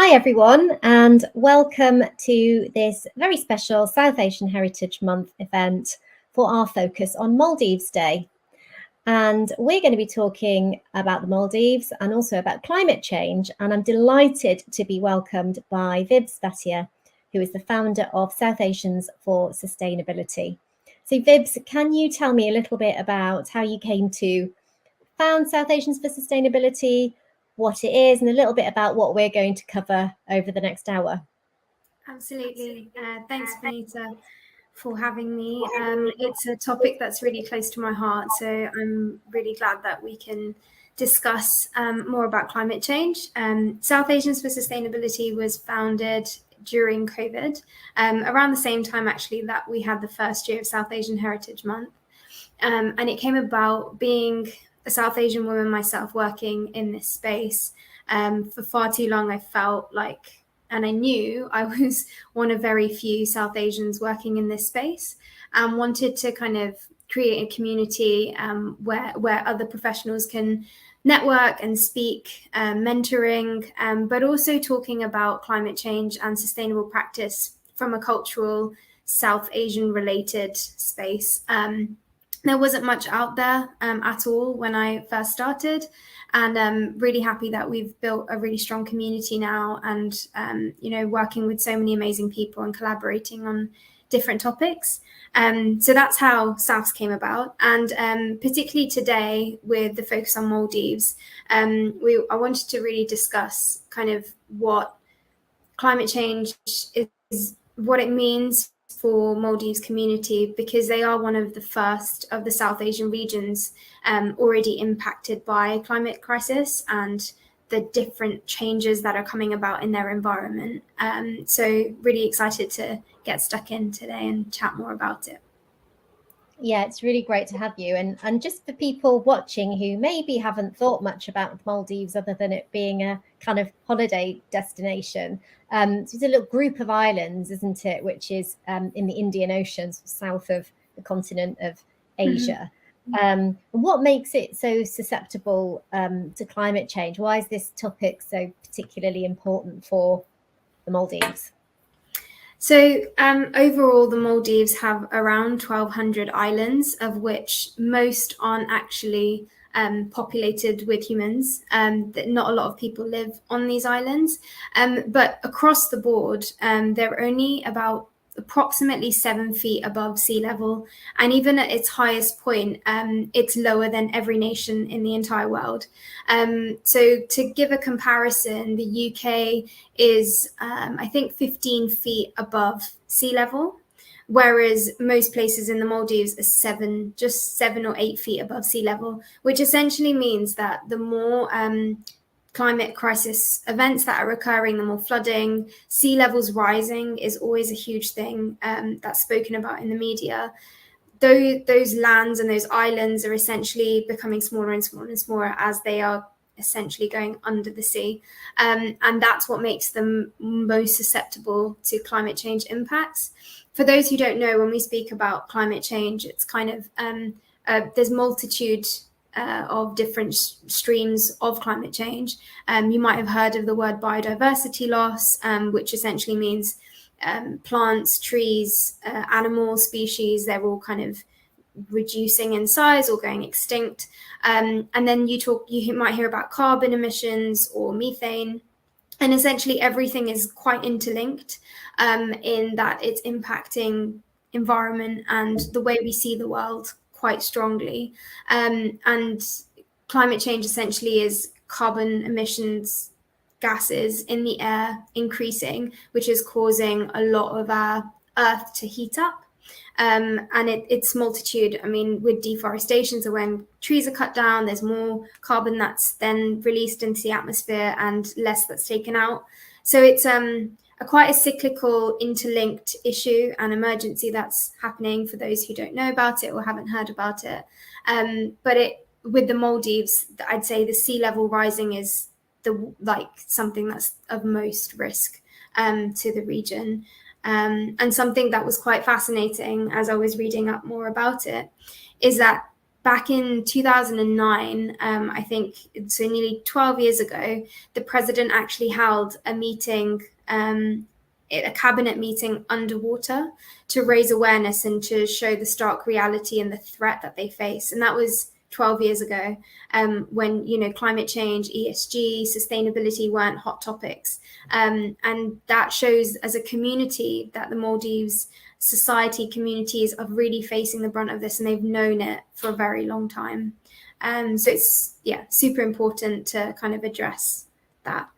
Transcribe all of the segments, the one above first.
Hi everyone, and welcome to this very special South Asian Heritage Month event for our focus on Maldives Day. And we're going to be talking about the Maldives and also about climate change. And I'm delighted to be welcomed by Vibs who is the founder of South Asians for Sustainability. So Vibs, can you tell me a little bit about how you came to found South Asians for Sustainability, what it is, and a little bit about what we're going to cover over the next hour? Absolutely. Thanks, Benita, for having me. It's a topic that's really close to my heart, so I'm really glad that we can discuss more about climate change. South Asians for Sustainability was founded during COVID, around the same time actually that we had the first year of South Asian Heritage Month. And it came about being a South Asian woman myself working in this space. For far too long, I felt like, and I knew I was one of very few South Asians working in this space, and wanted to kind of create a community where other professionals can network and speak, mentoring, but also talking about climate change and sustainable practice from a cultural South Asian related space. There wasn't much out there at all when I first started, and I'm really happy that we've built a really strong community now, and working with so many amazing people and collaborating on different topics. So that's how Souths came about, and particularly today with the focus on Maldives, I wanted to really discuss kind of what climate change is, what it means for Maldives community, because they are one of the first of the South Asian regions already impacted by climate crisis and the different changes that are coming about in their environment. So really excited to get stuck in today and chat more about it. Yeah, it's really great to have you. And just for people watching who maybe haven't thought much about Maldives other than it being a kind of holiday destination, so it's a little group of islands, isn't it, which is in the Indian Ocean, south of the continent of Asia. Mm-hmm. What makes it so susceptible to climate change? Why is this topic so particularly important for the Maldives? So overall, the Maldives have around 1,200 islands, of which most aren't actually populated with humans. Not a lot of people live on these islands. But across the board, they're only about approximately 7 feet above sea level. And even at its highest point, it's lower than every nation in the entire world. So to give a comparison, the UK is, I think, 15 feet above sea level, whereas most places in the Maldives are just 7 or 8 feet above sea level, which essentially means that the more climate crisis events that are occurring, the more flooding, sea levels rising is always a huge thing that's spoken about in the media. Those lands and those islands are essentially becoming smaller and smaller and smaller as they are essentially going under the sea. And that's what makes them most susceptible to climate change impacts. For those who don't know, when we speak about climate change, it's kind of, there's multitude of different streams of climate change. You might have heard of the word biodiversity loss, which essentially means plants, trees, animal species, they're all kind of reducing in size or going extinct. And then you might hear about carbon emissions or methane. And essentially everything is quite interlinked in that it's impacting environment and the way we see the world quite strongly. And climate change essentially is carbon emissions gases in the air increasing, which is causing a lot of our Earth to heat up. And it's multitude. I mean, with deforestation, so when trees are cut down, there's more carbon that's then released into the atmosphere and less that's taken out. So it's quite a cyclical, interlinked issue and emergency that's happening for those who don't know about it or haven't heard about it. But with the Maldives, I'd say the sea level rising is something that's of most risk to the region. And something that was quite fascinating as I was reading up more about it is that back in 2009, I think, so nearly 12 years ago, the president actually held a meeting, a cabinet meeting underwater, to raise awareness and to show the stark reality and the threat that they face. And that was 12 years ago, when, you know, climate change, ESG, sustainability weren't hot topics. And that shows, as a community, that the Maldives society, communities are really facing the brunt of this, and they've known it for a very long time. So it's, yeah, super important to kind of address that.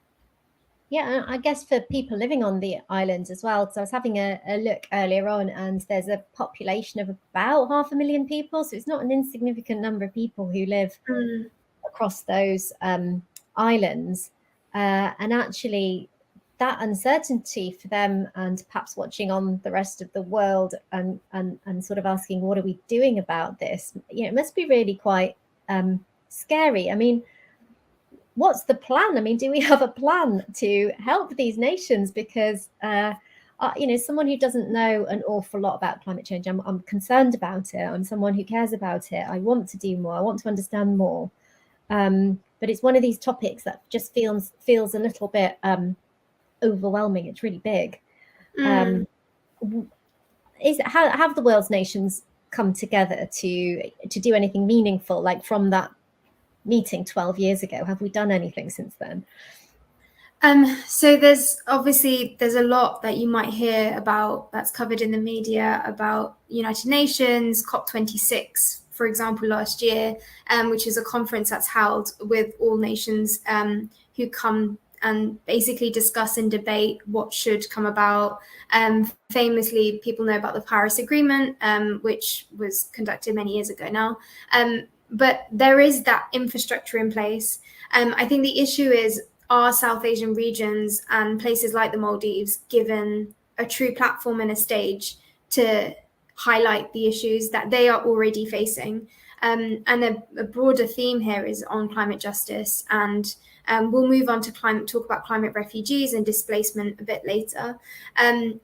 Yeah, I guess for people living on the islands as well, because I was having a look earlier on, and there's a population of about 500,000 people. So it's not an insignificant number of people who live across those islands. And actually, that uncertainty for them, and perhaps watching on the rest of the world and sort of asking, what are we doing about this? You know, it must be really quite scary. I mean, what's the plan? I mean, do we have a plan to help these nations? Because, you know, someone who doesn't know an awful lot about climate change, I'm concerned about it. I'm someone who cares about it. I want to do more. I want to understand more. But it's one of these topics that just feels a little bit overwhelming. It's really big. How have the world's nations come together to do anything meaningful, like from that meeting 12 years ago? Have we done anything since then? So there's a lot that you might hear about that's covered in the media about United Nations, COP26, for example, last year, which is a conference that's held with all nations who come and basically discuss and debate what should come about. Famously, people know about the Paris Agreement, which was conducted many years ago now. But there is that infrastructure in place. I think the issue is, are South Asian regions and places like the Maldives given a true platform and a stage to highlight the issues that they are already facing? And a broader theme here is on climate justice. And we'll move on to talk about climate refugees and displacement a bit later.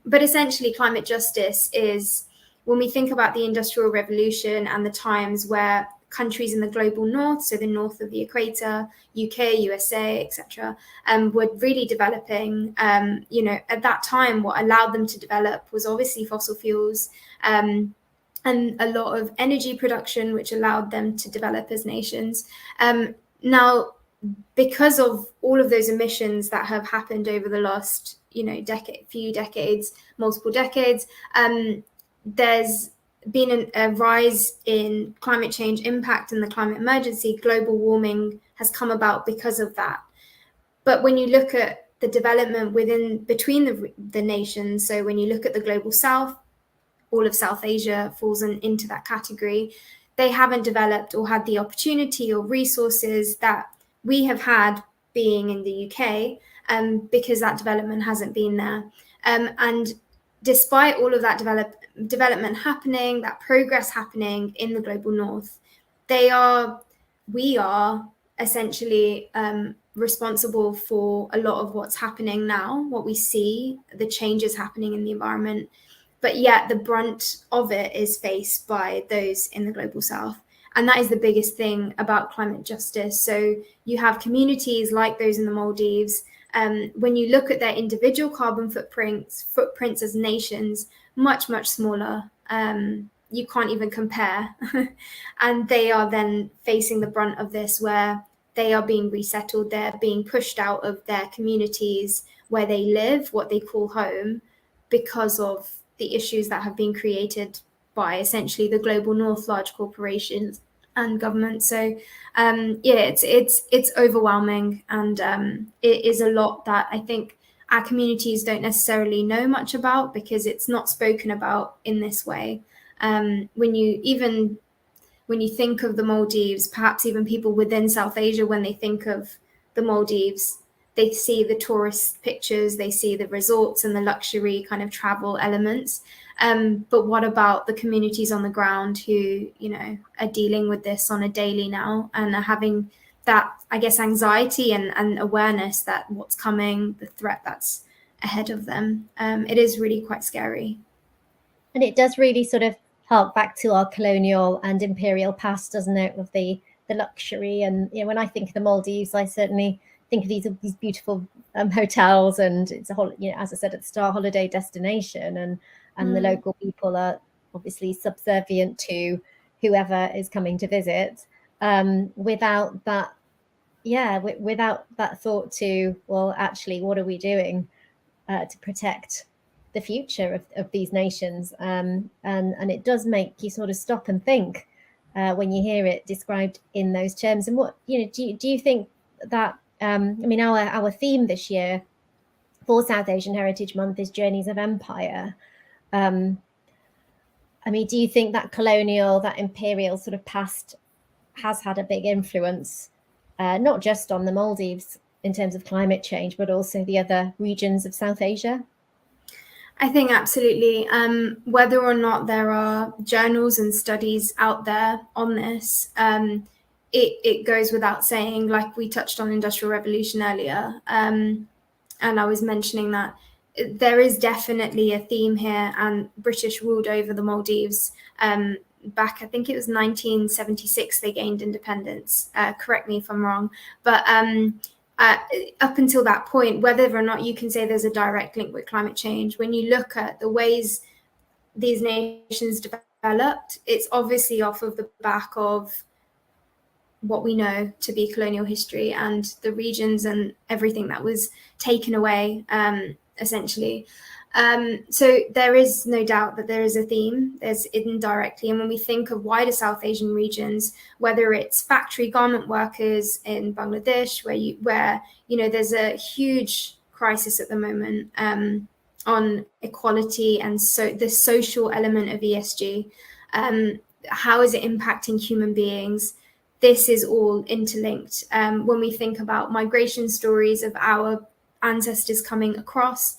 But essentially, climate justice is, when we think about the Industrial Revolution and the times where countries in the global north, so the north of the equator, UK, USA, etc., were really developing. At that time, what allowed them to develop was obviously fossil fuels, and a lot of energy production, which allowed them to develop as nations. Now, because of all of those emissions that have happened over the last, multiple decades, there's been a rise in climate change impact and the climate emergency. Global warming has come about because of that. But when you look at the development between the nations, so when you look at the global south, all of South Asia falls into that category. They haven't developed or had the opportunity or resources that we have had being in the UK, because that development hasn't been there. And despite all of that development happening, that progress happening in the global north, we are essentially responsible for a lot of what's happening now, what we see, the changes happening in the environment. But yet the brunt of it is faced by those in the global south. And that is the biggest thing about climate justice. So you have communities like those in the Maldives. When you look at their individual carbon footprints as nations, much, much smaller. You can't even compare. And they are then facing the brunt of this, where they are being resettled. They're being pushed out of their communities where they live, what they call home, because of the issues that have been created by essentially the global north, large corporations and government. So it's overwhelming, and it is a lot that I think our communities don't necessarily know much about, because it's not spoken about in this way. When you think of the Maldives, perhaps even people within South Asia, when they think of the Maldives, they see the tourist pictures, they see the resorts and the luxury kind of travel elements. But what about the communities on the ground who, are dealing with this on a daily now, and are having that, I guess, anxiety and awareness that what's coming, the threat that's ahead of them? It is really quite scary. And it does really sort of hark back to our colonial and imperial past, doesn't it, of the luxury. And when I think of the Maldives, I certainly think of these beautiful hotels, and it's a whole, as I said at the start, holiday destination, and the local people are obviously subservient to whoever is coming to visit, without that thought to, well, actually, what are we doing to protect the future of these nations? And it does make you sort of stop and think when you hear it described in those terms. And what do you think that our theme this year for South Asian Heritage Month is Journeys of Empire. Do you think that colonial, that imperial sort of past has had a big influence, not just on the Maldives in terms of climate change, but also the other regions of South Asia? I think absolutely. Whether or not there are journals and studies out there on this, it goes without saying, like we touched on Industrial Revolution earlier, and I was mentioning that there is definitely a theme here, and British ruled over the Maldives back, I think it was 1976 they gained independence. Correct me if I'm wrong, but up until that point, whether or not you can say there's a direct link with climate change, when you look at the ways these nations developed, it's obviously off of the back of what we know to be colonial history and the regions and everything that was taken away, essentially. So there is no doubt that there is a theme, there's indirectly. And when we think of wider South Asian regions, whether it's factory garment workers in Bangladesh, where there's a huge crisis at the moment on equality and so the social element of ESG, how is it impacting human beings? This is all interlinked. When we think about migration stories of our ancestors coming across,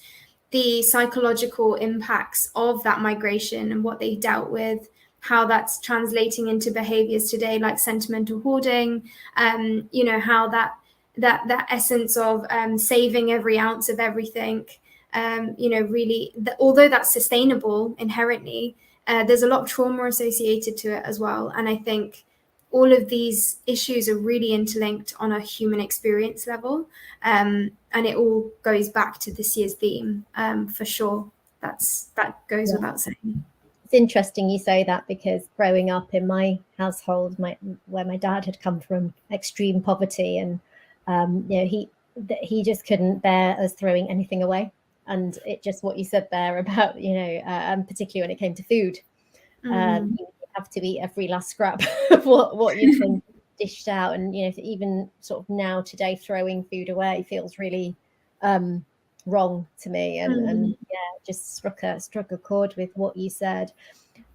the psychological impacts of that migration and what they dealt with, how that's translating into behaviors today, like sentimental hoarding, how that essence of saving every ounce of everything, really, although that's sustainable inherently, there's a lot of trauma associated to it as well. And I think all of these issues are really interlinked on a human experience level. And it all goes back to this year's theme, for sure. That goes without saying. It's interesting you say that, because growing up in my household, where my dad had come from extreme poverty, and he just couldn't bear us throwing anything away. And it just what you said there about, particularly when it came to food, you have to eat every last scrap of what you've been dished out. And even sort of now today, throwing food away feels really wrong to me, and just struck a chord with what you said.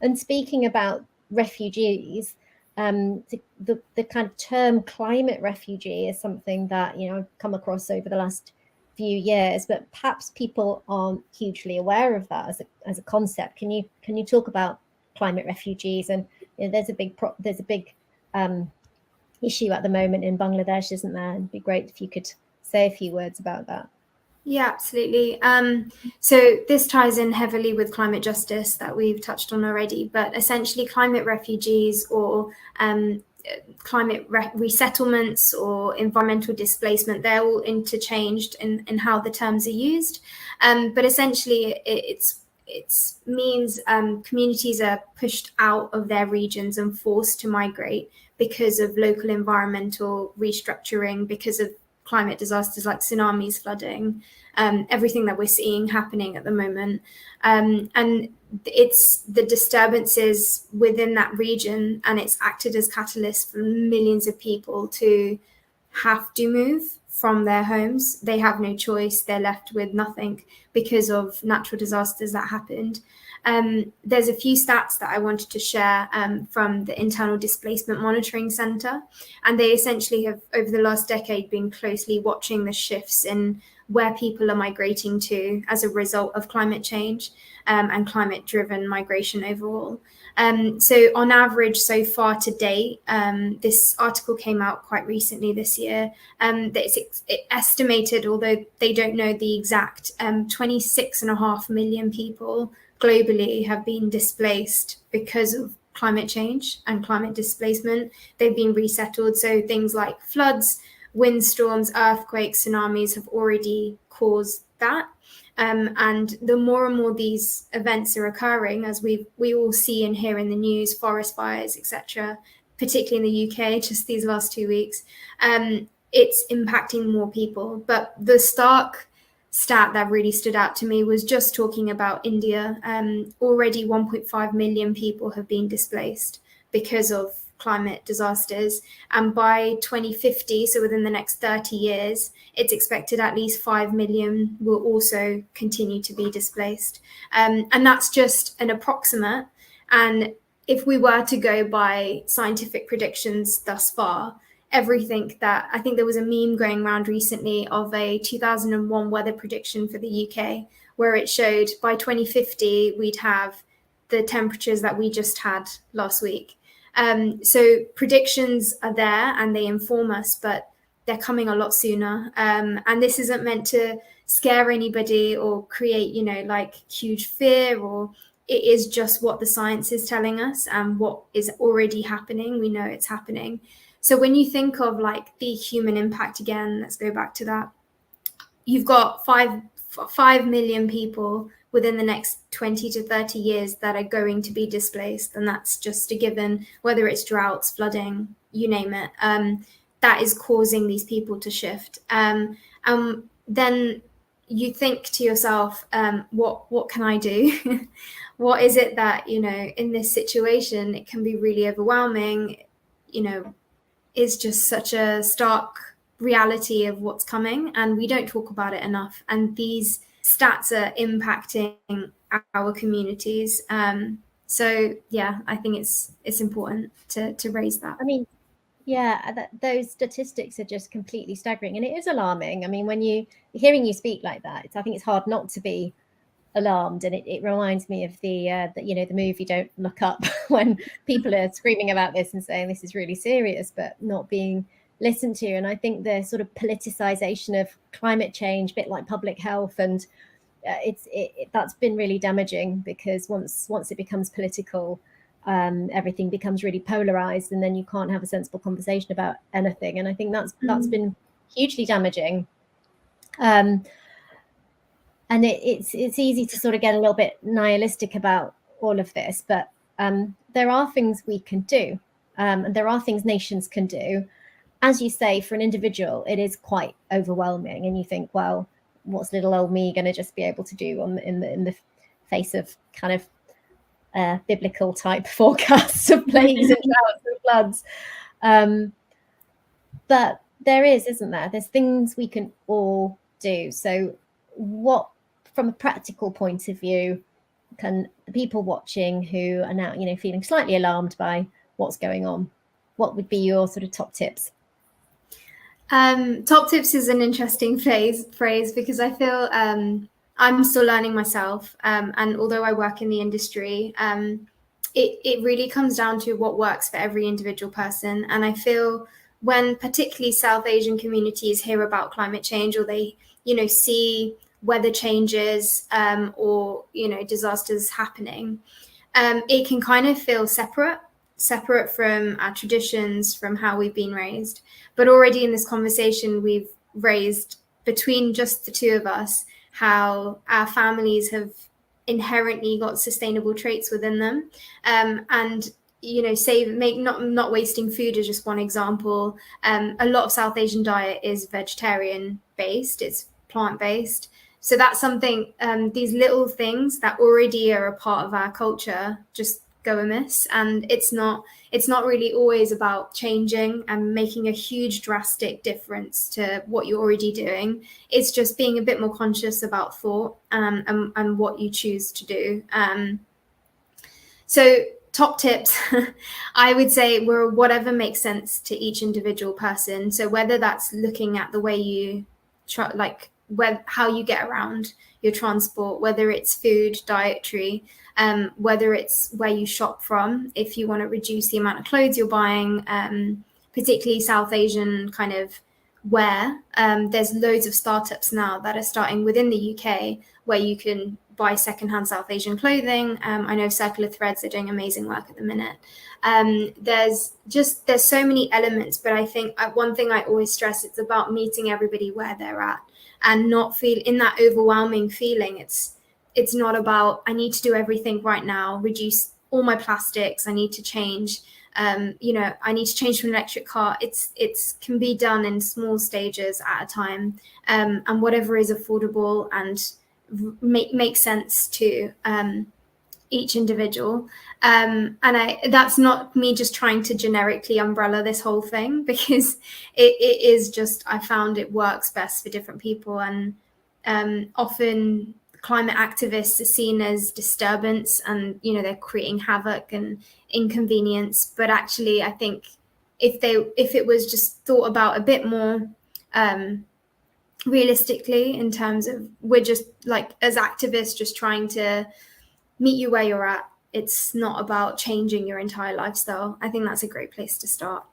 And speaking about refugees, the kind of term climate refugee is something that I've come across over the last few years, but perhaps people aren't hugely aware of that as a concept. Can you talk about climate refugees? And there's a big issue at the moment in Bangladesh, isn't there? It'd be great if you could say a few words about that. Yeah, absolutely. So this ties in heavily with climate justice that we've touched on already, but essentially climate refugees or climate resettlements or environmental displacement, they're all interchanged in how the terms are used. But essentially it means communities are pushed out of their regions and forced to migrate because of local environmental restructuring, because of climate disasters like tsunamis, flooding, everything that we're seeing happening at the moment. And it's the disturbances within that region, and it's acted as catalyst for millions of people to have to move from their homes. They have no choice. They're left with nothing because of natural disasters that happened. There's a few stats that I wanted to share from the Internal Displacement Monitoring Centre, and they essentially have, over the last decade, been closely watching the shifts in where people are migrating to as a result of climate change and climate-driven migration overall. So on average, so far to date, this article came out quite recently this year, that it's estimated, although they don't know the exact, 26.5 million people globally have been displaced because of climate change and climate displacement. They've been resettled. So things like floods, windstorms, earthquakes, tsunamis have already caused that. And the more and more these events are occurring, as we all see and hear in the news, forest fires, etc., particularly in the UK, just these last 2 weeks, it's impacting more people. But the stark stat that really stood out to me was just talking about India. Already 1.5 million people have been displaced because of climate disasters, and by 2050, so within the next 30 years, it's expected at least 5 million will also continue to be displaced, and that's just an approximate. And if we were to go by scientific predictions thus far, everything that, I think there was a meme going around recently of a 2001 weather prediction for the UK where it showed by 2050 we'd have the temperatures that we just had last week. So predictions are there and they inform us, but they're coming a lot sooner. And this isn't meant to scare anybody or create, like huge fear, or it is just what the science is telling us and what is already happening. We know it's happening. So when you think of like the human impact again, let's go back to that. You've got 5 million people within the next 20 to 30 years that are going to be displaced. And that's just a given, whether it's droughts, flooding, you name it, that is causing these people to shift. And then you think to yourself, what can I do? What is it that, in this situation, it can be really overwhelming, is just such a stark reality of what's coming, and we don't talk about it enough. And these stats are impacting our communities. So yeah, I think it's important to raise that. I mean, yeah, those statistics are just completely staggering, and it is alarming. I mean, when hearing you speak like that, I think it's hard not to be alarmed, and it reminds me of the movie Don't Look Up, when people are screaming about this and saying this is really serious, but not being listened to. And I think the sort of politicization of climate change, a bit like public health, and that's been really damaging, because once it becomes political, everything becomes really polarized, and then you can't have a sensible conversation about anything. And I think that's been hugely damaging. And it's easy to sort of get a little bit nihilistic about all of this, but there are things we can do, and there are things nations can do. As you say, for an individual, it is quite overwhelming, and you think, well, what's little old me going to just be able to do in the face of kind of biblical type forecasts of plagues and droughts and floods? But there isn't there? There's things we can all do. So what, from a practical point of view, can the people watching who are now, feeling slightly alarmed by what's going on, what would be your sort of top tips? Top tips is an interesting phrase because I feel I'm still learning myself. And although I work in the industry, it really comes down to what works for every individual person. And I feel when particularly South Asian communities hear about climate change, or they, see weather changes or, disasters happening, it can kind of feel separate from our traditions, from how we've been raised. But already in this conversation, we've raised, between just the two of us, how our families have inherently got sustainable traits within them. And not wasting food is just one example. A lot of South Asian diet is vegetarian based, it's plant based. So that's something, these little things that already are a part of our culture just go amiss. And it's not really always about changing and making a huge drastic difference to what you're already doing. It's just being a bit more conscious about thought and what you choose to do. So top tips, I would say, were whatever makes sense to each individual person. So whether that's looking at the way you how you get around, your transport, whether it's food, dietary, whether it's where you shop from, if you want to reduce the amount of clothes you're buying, particularly South Asian kind of wear. There's loads of startups now that are starting within the UK where you can buy secondhand South Asian clothing. I know Circular Threads are doing amazing work at the minute. There's so many elements, but I think one thing I always stress, it's about meeting everybody where they're at and not feel in that overwhelming feeling. It's not about, I need to do everything right now, reduce all my plastics, I need to change, I need to change to an electric car. It's can be done in small stages at a time, and whatever is affordable and make sense to each individual. And that's not me just trying to generically umbrella this whole thing, because it is just, I found it works best for different people. And often climate activists are seen as disturbance and, they're creating havoc and inconvenience. But actually, I think if it was just thought about a bit more realistically, in terms of, we're just like, as activists, just trying to meet you where you're at. It's not about changing your entire lifestyle. I think that's a great place to start.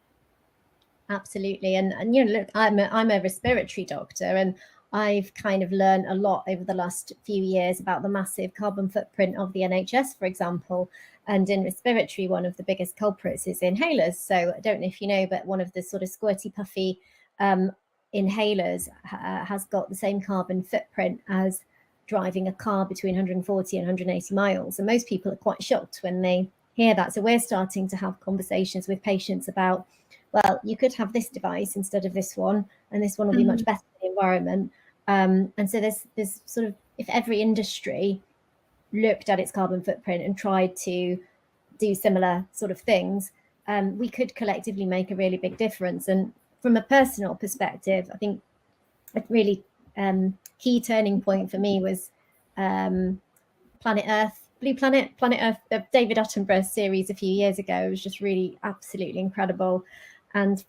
Absolutely. And look, I'm a respiratory doctor, and I've kind of learned a lot over the last few years about the massive carbon footprint of the NHS, for example. And in respiratory, one of the biggest culprits is inhalers. So I don't know if you know, but one of the sort of squirty puffy inhalers has got the same carbon footprint as driving a car between 140 and 180 miles. And most people are quite shocked when they hear that. So we're starting to have conversations with patients about, well, you could have this device instead of this one, and this one will be much better for the environment. And so there's sort of, if every industry looked at its carbon footprint and tried to do similar sort of things, we could collectively make a really big difference. And from a personal perspective, I think a really key turning point for me was Planet Earth, Blue Planet Earth, the David Attenborough series a few years ago. It was just really absolutely incredible. And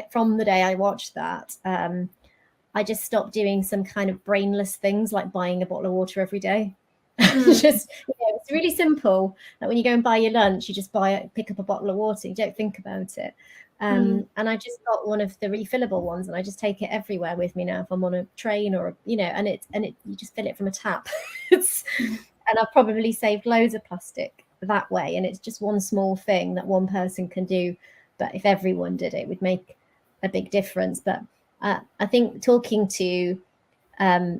from the day I watched that, I just stopped doing some kind of brainless things like buying a bottle of water every day. Just, it's really simple. Like when you go and buy your lunch, you just pick up a bottle of water. You don't think about it. And I just got one of the refillable ones, and I just take it everywhere with me now if I'm on a train or and it you just fill it from a tap. And I've probably saved loads of plastic that way. And it's just one small thing that one person can do, but if everyone did it, would make a big difference. But I think talking to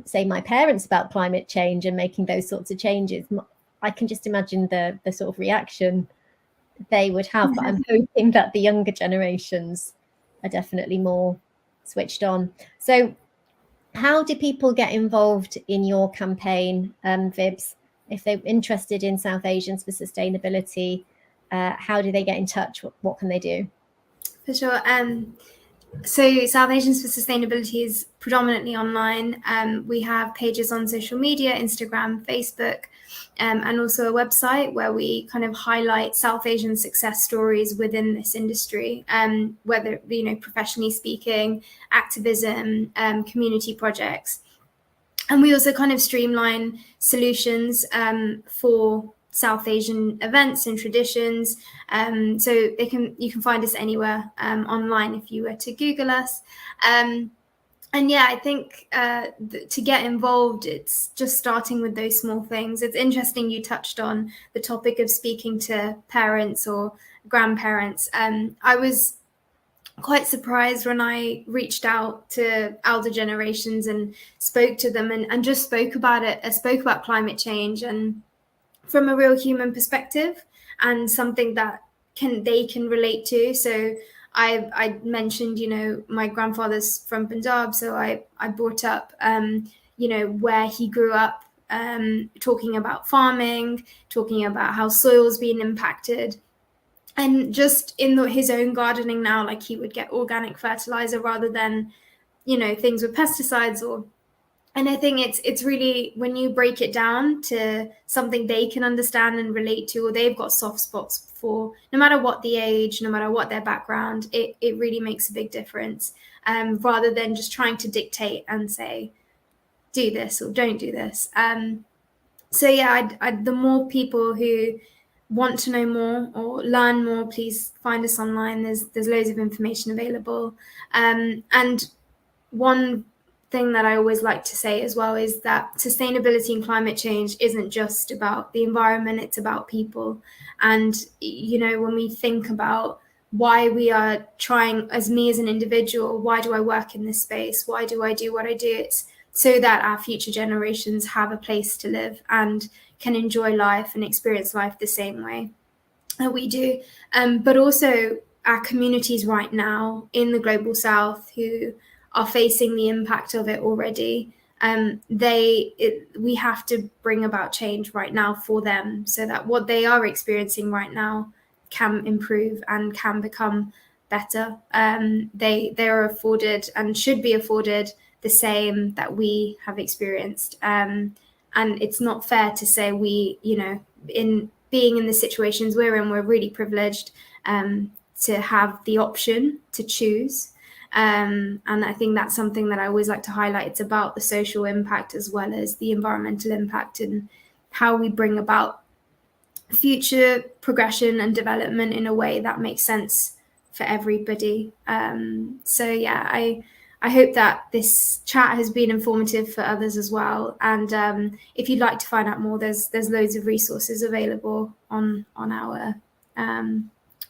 say my parents about climate change and making those sorts of changes, I can just imagine the sort of reaction they would have. But I'm hoping that the younger generations are definitely more switched on. So how do people get involved in your campaign, Vibs? If they're interested in South Asians for Sustainability, how do they get in touch? What can they do? For sure. So South Asians for Sustainability is predominantly online. We have pages on social media, Instagram, Facebook, and also a website where we kind of highlight South Asian success stories within this industry, whether, professionally speaking, activism, community projects. And we also kind of streamline solutions for South Asian events and traditions. So you can find us anywhere online if you were to Google us. And yeah, I think to get involved, it's just starting with those small things. It's interesting you touched on the topic of speaking to parents or grandparents. I was quite surprised when I reached out to elder generations and spoke to them and just spoke about it. I spoke about climate change and from a real human perspective, and something that they can relate to. So I mentioned, my grandfather's from Punjab, so I brought up, where he grew up, talking about farming, talking about how soil's been impacted. And just in his own gardening now, like he would get organic fertilizer rather than, things with pesticides and I think it's really, when you break it down to something they can understand and relate to, or they've got soft spots for, no matter what the age, no matter what their background, it really makes a big difference, rather than just trying to dictate and say, do this or don't do this. So yeah, the more people who want to know more or learn more, please find us online. There's loads of information available. And one thing that I always like to say as well is that sustainability and climate change isn't just about the environment, it's about people. And, you know, when we think about why we are trying, as me as an individual, why do I work in this space? Why do I do what I do? It's so that our future generations have a place to live and can enjoy life and experience life the same way that we do. But also our communities right now in the global south who are facing the impact of it already. We have to bring about change right now for them so that what they are experiencing right now can improve and can become better. They are afforded and should be afforded the same that we have experienced. And it's not fair to say we, you know, in being in the situations we're in, we're really privileged to have the option to choose. And I think that's something that I always like to highlight. It's about the social impact as well as the environmental impact and how we bring about future progression and development in a way that makes sense for everybody. So yeah, I hope that this chat has been informative for others as well. And if you'd like to find out more, there's loads of resources available on our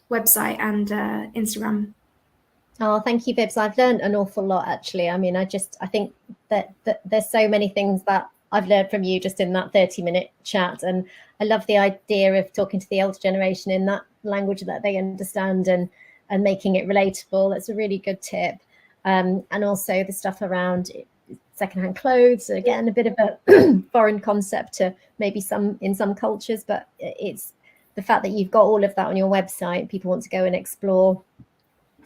website and Instagram. Oh, thank you, Vibs. I've learned an awful lot, actually. I mean, I think that there's so many things that I've learned from you just in that 30-minute chat. And I love the idea of talking to the older generation in that language that they understand and making it relatable. That's a really good tip. And also the stuff around secondhand clothes, again, a bit of a foreign concept to maybe in some cultures, but it's the fact that you've got all of that on your website. People want to go and explore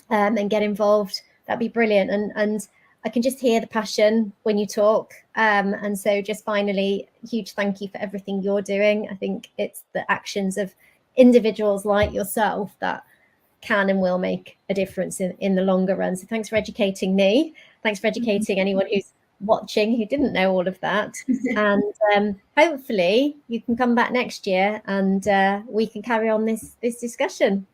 and get involved. That'd be brilliant. And I can just hear the passion when you talk. And so just finally, huge thank you for everything you're doing. I think it's the actions of individuals like yourself that can and will make a difference in the longer run. So thanks for educating me. Thanks for educating anyone who's watching who didn't know all of that. And hopefully you can come back next year and we can carry on this discussion.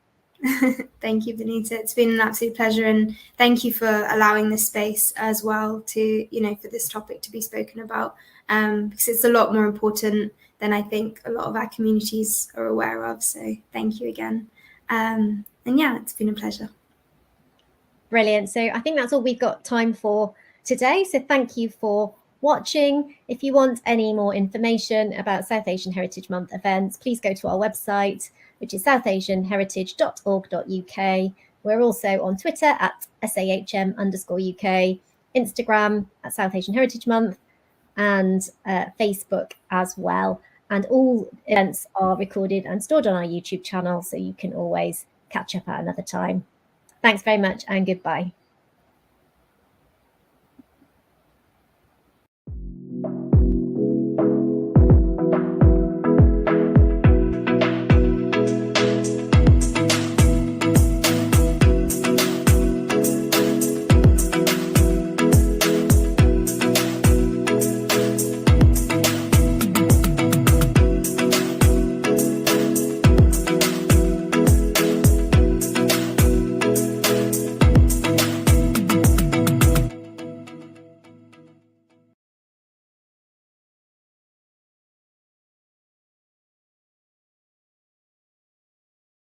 Thank you, Benita. It's been an absolute pleasure, and thank you for allowing this space as well to, you know, for this topic to be spoken about, because it's a lot more important than I think a lot of our communities are aware of. So thank you again. And yeah, it's been a pleasure. Brilliant. So I think that's all we've got time for today. So thank you for watching. If you want any more information about South Asian Heritage Month events, please go to our website, which is southasianheritage.org.uk. We're also on Twitter at SAHM_UK, Instagram at South Asian Heritage Month, and Facebook as well. And all events are recorded and stored on our YouTube channel, so you can always catch up at another time. Thanks very much and goodbye.